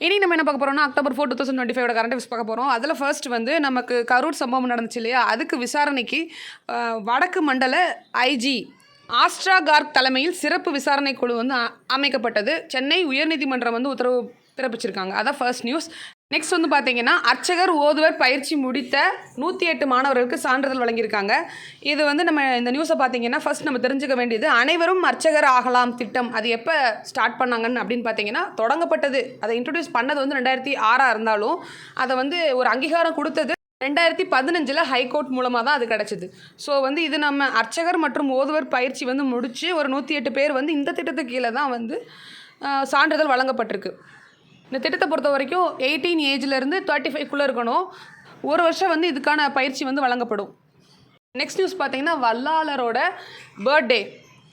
இனி நம்ம என்ன பார்க்க போகிறோம்னா October 4, 2025 கரண்ட் அஃபேர்ஸ் பார்க்க போகிறோம். அதில் ஃபர்ஸ்ட் வந்து நமக்கு கரூர் சம்பவம் நடந்துச்சு இல்லையா, அதுக்கு விசாரணைக்கு வடக்கு மண்டல ஐஜி ஆஸ்ட்ரா கார்க் தலைமையில் சிறப்பு விசாரணை குழு வந்து அமைக்கப்பட்டது. சென்னை உயர்நீதிமன்றம் வந்து உத்தரவு பிறப்பிச்சிருக்காங்க. அதான் ஃபர்ஸ்ட் நியூஸ். நெக்ஸ்ட் வந்து பார்த்தீங்கன்னா அர்ச்சகர் ஓதுவர் பயிற்சி முடித்த 108 மாணவர்களுக்கு சான்றிதழ் வழங்கியிருக்காங்க. இது வந்து நம்ம இந்த நியூஸை பார்த்தீங்கன்னா ஃபர்ஸ்ட் நம்ம தெரிஞ்சுக்க வேண்டியது அனைவரும் அர்ச்சகர் ஆகலாம் திட்டம். அது எப்போ ஸ்டார்ட் பண்ணாங்கன்னு அப்படின்னு பார்த்தீங்கன்னா தொடங்கப்பட்டது, அதை இன்ட்ரடியூஸ் பண்ணது வந்து 2006 இருந்தாலும் அதை வந்து ஒரு அங்கீகாரம் கொடுத்தது 2015 ஹைகோர்ட் மூலமாக தான் அது கிடச்சிது. ஸோ வந்து இது நம்ம அர்ச்சகர் மற்றும் ஓதுவர் பயிற்சி வந்து முடித்து ஒரு 108 பேர் வந்து இந்த திட்டத்துக்கு கீழே தான் வந்து சான்றிதழ் வழங்கப்பட்டிருக்கு. இந்த திட்டத்தை பொறுத்த வரைக்கும் 18 ஏஜ்லேருந்து 35க்குள்ளே இருக்கணும். ஒரு வருஷம் வந்து இதுக்கான பயிற்சி வந்து வழங்கப்படும். நெக்ஸ்ட் நியூஸ் பார்த்தீங்கன்னா வல்லாளரோட பர்த்டே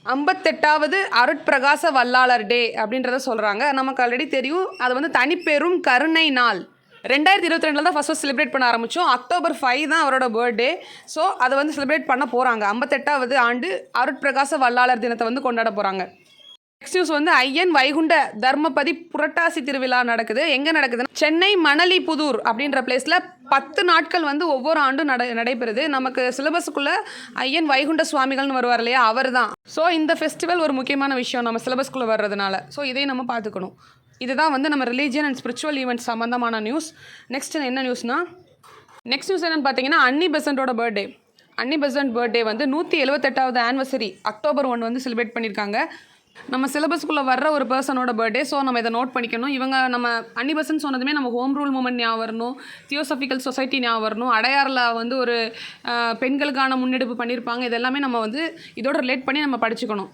58வது அருட்பிரகாச வல்லாளர் டே அப்படின்றத சொல்கிறாங்க. நமக்கு ஆல்ரெடி தெரியும், அது வந்து தனிப்பெரும் கருணை நாள் 2022 தான் ஃபஸ்ட்டு செலிப்ரேட் பண்ண ஆரம்பித்தோம். October 5 தான் அவரோட பர்த்டே. ஸோ அதை வந்து செலிப்ரேட் பண்ண போகிறாங்க. 58வது ஆண்டு அருட்பிரகாச வல்லாளர் தினத்தை வந்து கொண்டாட போகிறாங்க. நெக்ஸ்ட் நியூஸ் வந்து ஐயன் வைகுண்ட தர்மபதி புரட்டாசி திருவிழா நடக்குது. எங்கே நடக்குதுன்னா சென்னை மணலிபுதூர் அப்படின்ற பிளேஸில் 10 நாட்கள் வந்து ஒவ்வொரு ஆண்டும் நடைபெறுது. நமக்கு சிலபஸுக்குள்ளே ஐயன் வைகுண்ட சுவாமிகள்னு வருவார் இல்லையா, அவர் தான். ஸோ இந்த ஃபெஸ்டிவல் ஒரு முக்கியமான விஷயம் நம்ம சிலபஸ்குள்ளே வர்றதுனால. ஸோ இதையும் நம்ம பார்த்துக்கணும். இதுதான் வந்து நம்ம ரிலீஜியன் அண்ட் ஸ்பிரிச்சுவல் ஈவெண்ட்ஸ் சம்மந்தமான நியூஸ். நெக்ஸ்ட் என்ன நியூஸ்னால், நெக்ஸ்ட் நியூஸ் என்னென்னு பார்த்தீங்கன்னா அன்னி பெசன்ட்டோட பர்த்டே. அன்னி பெசன்ட் பர்த்டே வந்து 178வது ஆனிவர்சரி October 1 வந்து செலிப்ரேட் பண்ணியிருக்காங்க. நம்ம சிலபஸ்க்குள்ளே வர்ற ஒரு பர்சனோட பர்த்டே. ஸோ நம்ம இதை நோட் பண்ணிக்கணும். இவங்க நம்ம அன்னி பெசன்ட் சொன்னதுமே நம்ம ஹோம் ரூல் மூமெண்ட் ஞாபகம் வரணும், தியோசபிக்கல் சொசைட்டி ஞாபகம் வரணும், அடையாறில் வந்து ஒரு பெண்களுக்கான முன்னெடுப்பு பண்ணியிருப்பாங்க. இதெல்லாமே நம்ம வந்து இதோட ரிலேட் பண்ணி நம்ம படிச்சுக்கணும்.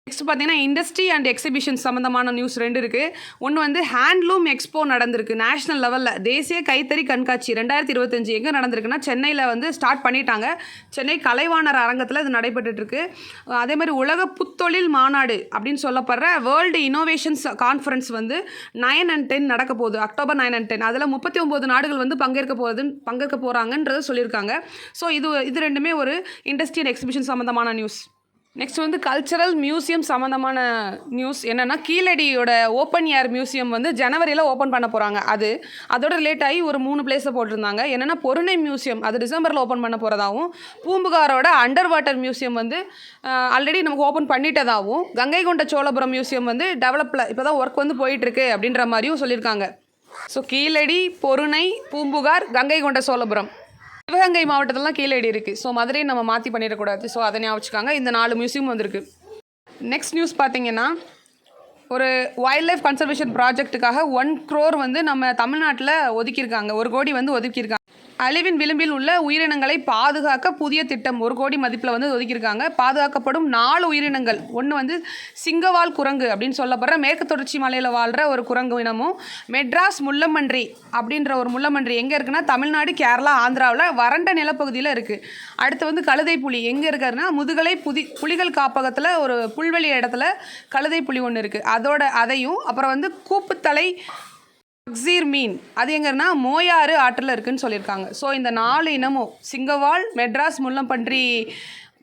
நெக்ஸ்ட் பார்த்தீங்கன்னா இண்டஸ்ட்ரி அண்ட் எக்ஸிபிஷன் சம்மந்தமான நியூஸ் 2 இருக்குது. ஒன்று வந்து ஹேண்ட்லூம் எக்ஸ்போ நடந்திருக்கு நேஷ்னல் லெவலில். தேசிய கைத்தறி கண்காட்சி 2025 எங்கே நடந்திருக்குன்னா சென்னையில் வந்து ஸ்டார்ட் பண்ணிட்டாங்க. சென்னை கலைவாணர் அரங்கத்தில் இது நடைபெற்றுருக்கு. அதே மாதிரி உலக புத்தொழில் மாநாடு அப்படின்னு சொல்லப்படுற வேர்ல்டு இனோவேஷன்ஸ் கான்ஃபரன்ஸ் வந்து 9 and 10 நடக்க போகுது. October 9 and 10 அதில் 39 நாடுகள் வந்து பங்கேற்க போகிறாங்கன்றதை சொல்லியிருக்காங்க. ஸோ இது ரெண்டுமே ஒரு இண்டஸ்ட்ரி அண்ட் எக்ஸிபிஷன் சம்மந்தமான நியூஸ். நெக்ஸ்ட் வந்து கல்ச்சரல் மியூசியம் சம்மந்தமான நியூஸ் என்னென்னா கீழடியோட ஓப்பன் ஏர் மியூசியம் வந்து ஜனவரியில் ஓப்பன் பண்ண போகிறாங்க. அதோட ரிலேட் ஆகி ஒரு 3 பிளேஸை போட்டிருந்தாங்க. என்னென்னா பொருணை மியூசியம் அது டிசம்பரில் ஓப்பன் பண்ண போகிறதாகவும், பூம்புகாரோட அண்டர் வாட்டர் மியூசியம் வந்து ஆல்ரெடி நமக்கு ஓப்பன் பண்ணிட்டதாகவும், கங்கை கொண்ட சோழபுரம் மியூசியம் வந்து டெவலப்பில் இப்போ தான் ஒர்க் வந்து போயிட்டுருக்கு அப்படின்ற மாதிரியும் சொல்லியிருக்காங்க. ஸோ கீழடி, பொருணை, பூம்புகார், கங்கை கொண்ட சோழபுரம், சிவகங்கை மாவட்டத்திலலாம் கீழடி இருக்குது. ஸோ மதுரையை நம்ம மாற்றி பண்ணிடக்கூடாது. ஸோ அதை ஞாபகம் வச்சுக்காங்க. இந்த 4 மியூசியம் வந்திருக்கு. நெக்ஸ்ட் நியூஸ் பார்த்தீங்கன்னா ஒரு வைல்ட் லைஃப் கன்சர்வேஷன் ப்ராஜெக்ட்டுக்காக 1 crore வந்து நம்ம தமிழ்நாட்டில் ஒதுக்கியிருக்காங்க. 1 கோடி வந்து ஒதுக்கியிருக்காங்க. அழிவின் விளிம்பில் உள்ள உயிரினங்களை பாதுகாக்க புதிய திட்டம் 1 கோடி மதிப்பில் வந்து ஒதுக்கியிருக்காங்க. பாதுகாக்கப்படும் 4 உயிரினங்கள். ஒன்று வந்து சிங்கவால் குரங்கு அப்படின்னு சொல்லப்படுற மேற்கு தொடர்ச்சி மலையில் வாழ்கிற ஒரு குரங்கு இனமும், மெட்ராஸ் முள்ளம்பன்றி அப்படின்ற ஒரு முள்ளம்பன்றி எங்கே இருக்குன்னா தமிழ்நாடு, கேரளா, ஆந்திராவில் வறண்ட நிலப்பகுதியில் இருக்குது. அடுத்து வந்து கழுதை புலி எங்கே இருக்காருன்னா முதுகலை புலிகள் காப்பகத்தில் ஒரு புல்வெளி இடத்துல கழுதை புலி ஒன்று இருக்குது. அதையும் அப்புறம் வந்து கூப்புத்தலை மக்சீர் மீன் அது எங்கன்னா மோயாறு ஆற்றில் இருக்குதுன்னு சொல்லியிருக்காங்க. ஸோ இந்த 4 இனமும் சிங்கவால், மெட்ராஸ் முள்ளம்பன்றி,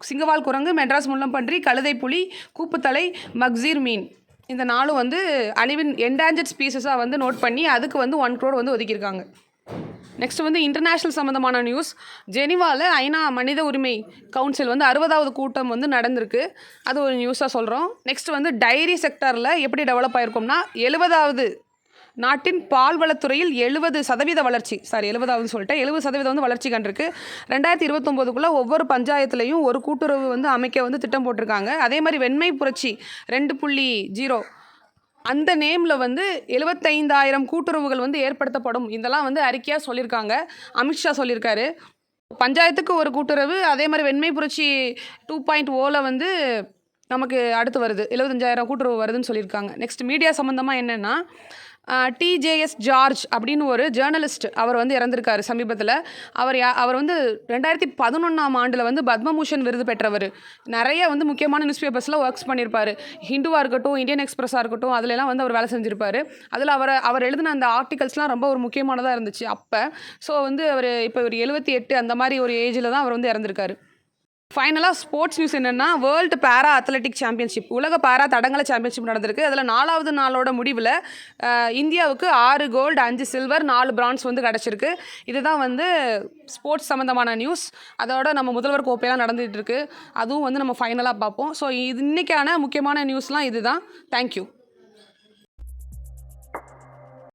சிங்கவால் குரங்கு, மெட்ராஸ் முள்ளம்பன்றி, கழுதை புலி, கூப்புத்தலை, மக்சீர் மீன், இந்த 4 வந்து அழிவின் என்டேஞ்சர்ட் ஸ்பீசஸாக வந்து நோட் பண்ணி அதுக்கு வந்து 1 crore வந்து ஒதுக்கியிருக்காங்க. நெக்ஸ்ட் வந்து இன்டர்நேஷ்னல் சம்மந்தமான நியூஸ். ஜெனிவாவில் ஐநா மனித உரிமை கவுன்சில் வந்து 60வது கூட்டம் வந்து நடந்திருக்கு. அது ஒரு நியூஸாக சொல்கிறோம். நெக்ஸ்ட் வந்து டைரி செக்டரில் எப்படி டெவலப் ஆகிருக்கோம்னா 70வது நாட்டின் பால்வளத்துறையில் 70% வளர்ச்சி 70% வந்து வளர்ச்சி கண்டிருக்கு. 2029க்குள்ளே ஒவ்வொரு பஞ்சாயத்துலேயும் ஒரு கூட்டுறவு வந்து அமைக்க வந்து திட்டம் போட்டிருக்காங்க. அதே மாதிரி வெண்மை புரட்சி 2.0 அந்த நேமில் வந்து 75,000 கூட்டுறவுகள் வந்து ஏற்படுத்தப்படும். இதெல்லாம் வந்து அறிக்கையாக சொல்லியிருக்காங்க. அமித்ஷா சொல்லியிருக்காரு. பஞ்சாயத்துக்கு ஒரு கூட்டுறவு. அதே மாதிரி வெண்மை புரட்சி 2.0ல் வந்து நமக்கு அடுத்து வருது 75,000 கூட்டுறவு வருதுன்னு சொல்லியிருக்காங்க. நெக்ஸ்ட் மீடியா சம்மந்தமாக என்னென்னா TJS ஜார்ஜ் அப்படின்னு ஒரு ஜேர்னலிஸ்ட் அவர் வந்து இறந்திருக்காரு சமீபத்தில். அவர் வந்து 2011ஆம் ஆண்டில் வந்து பத்மபூஷன் விருது பெற்றவர். நிறைய வந்து முக்கியமான நியூஸ் பேப்பர்ஸில் ஒர்க்ஸ் பண்ணியிருப்பார். ஹிந்துவாக இருக்கட்டும், இந்தியன் எக்ஸ்பிரஸாக இருக்கட்டும், அதிலெல்லாம் வந்து அவர் வேலை செஞ்சுருப்பார். அதில் அவர் எழுதின அந்த ஆர்டிகல்ஸ்லாம் ரொம்ப ஒரு முக்கியமானதாக இருந்துச்சு அப்போ. ஸோ வந்து அவர் இப்போ ஒரு 78 அந்த மாதிரி ஒரு ஏஜில் தான் அவர் வந்து இறந்திருக்காரு. ஃபைனலாக ஸ்போர்ட்ஸ் நியூஸ் என்னென்னா, வேர்ல்டு பேரா அத்லெட்டிக் சாம்பியன்ஷிப், உலக பேரா தடகள சாம்பியன்ஷிப் நடந்திருக்கு. அதில் 4வது நாளோட முடிவில் இந்தியாவுக்கு 6 கோல்டு, 5 சில்வர், 4 பிரான்ஸ் வந்து கிடச்சிருக்கு. இதுதான் வந்து ஸ்போர்ட்ஸ் சம்மந்தமான நியூஸ். அதோட நம்ம முதல்வர் கோப்பையெல்லாம் நடந்துகிட்டு இருக்கு. அதுவும் வந்து நம்ம ஃபைனலாக பார்ப்போம். ஸோ இது இன்றைக்கான முக்கியமான நியூஸ்லாம் இதுதான். தேங்க்யூ.